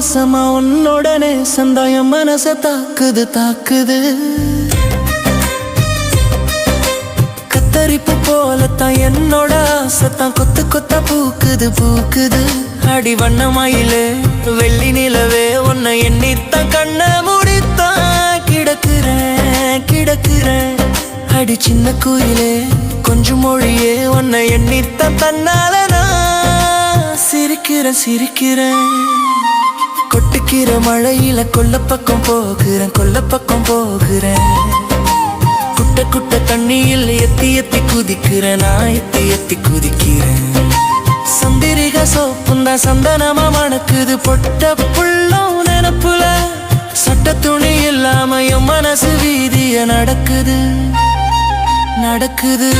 வாசமா உன்னோடனே சந்தாயம் மனச தாக்குது தாக்குது. கத்தரிப்பு போலத்தான் என்னோட ஆசைத்தான் கொத்து கொத்தா பூக்குது பூக்குது. அடி வண்ணமாயிலே வெள்ளி நிலவே உன்னை எண்ணித்தான் கண்ண முடித்தான் கிடக்குறேன் கிடக்குறேன். அடி சின்ன குயிலே கொஞ்சம் மொழியே உன்னை எண்ணித்தான் தன்னால நான் சிரிக்கிறேன் சிரிக்கிறேன். கொட்டுக்கிற மழையில கொல்ல பக்கம் போகிறேன் கொல்ல பக்கம் போகிறேன். குட்ட குட்ட தண்ணியில் எத்தி எத்தி குதிக்கிறேன் நான் எத்தி எத்தி குதிக்கிறேன். சந்திரிக சோப்புந்தா சந்தனமா மணக்குது பொட்ட புள்ளம் நினப்புல. சட்ட துணி இல்லாம என் மனசு வீதிய நடக்குது நடக்குது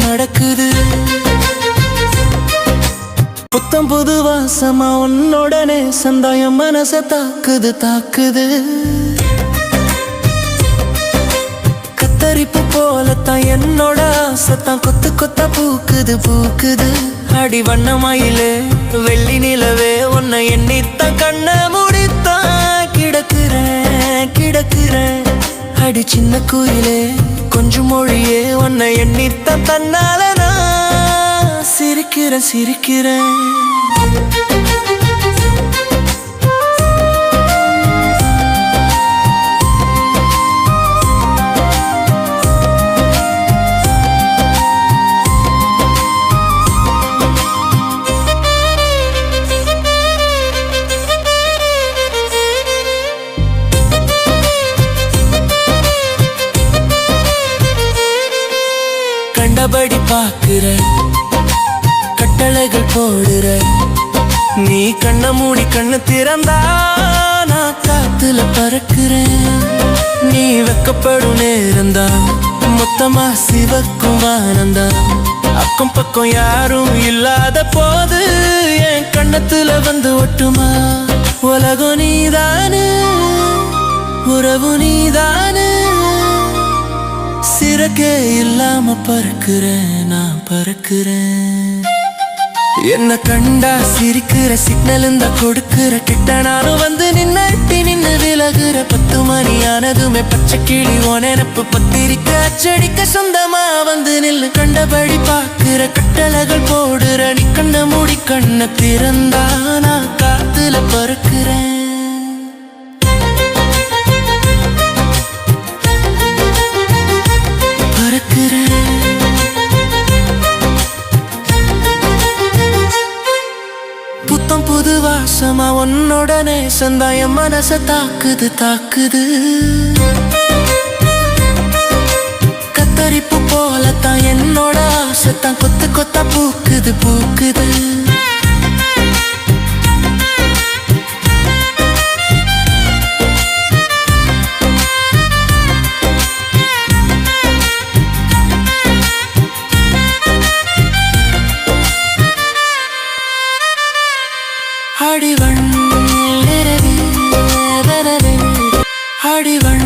நடக்குது. புத்தம் புது வாசமா உன்னோடனே சந்தாயம் மனச தாக்குது தாக்குது. கத்தரிப்பு போலத்தான் என்னோட ஆசைத்தான் கொத்து கொத்தா பூக்குது பூக்குது. அடி வண்ணமாயிலே வெள்ளி நிலவே உன்னை எண்ணித்தான் கண்ண முடித்தான் கிடக்குறேன் கிடக்குறேன். அடி சின்ன குயிலே கொஞ்சம் மொழியே உன்னை எண்ணித்தான் தன்னால நான் சிரிக்கிறேன் சிரிக்கிறேன். கண்டபடி பாக்குற கட்டளைகள் போடுற. நீ கண்ண மூடி கண்ணு திறந்தா நான் காத்துல பறக்குறேன். நீ வெக்கப்படும் நேரந்தா மொத்தமா சிவக்கும் வானந்தா. அக்கம் பக்கம் யாரும் இல்லாத போது என் கண்ணத்துல வந்து ஒட்டுமா. உலகம் நீதானு உறவு நீதானு. சிறகே இல்லாம பறக்குறேன் நான் பறக்குறேன். என்ன கண்டா சிரிக்கிற சிக்னல் இந்த கொடுக்கிற. கிட்ட நானும் வந்து நின்னட்டி நின்னு விலகுற. 10 மணி ஆனதுமே பச்சை கிளி ஓனப்பு பத்திரிக்க அச்சடிக்க சொந்தமா வந்து நில்லு. கண்டபடி பாக்குற கட்டளைகள் போடுற. நீ கண்ண மூடி கண்ண திறந்தா நான் காத்துல பறக்குறேன். புத்தம் புது வாசமா உன்னோடனே சந்தாயம் மனச தாக்குது தாக்குது. கத்தரிப்பு போலத்தான் என்னோட ஆசைத்தான் கொத்து கொத்தா பூக்குது பூக்குது. அடிவண் அடிவண்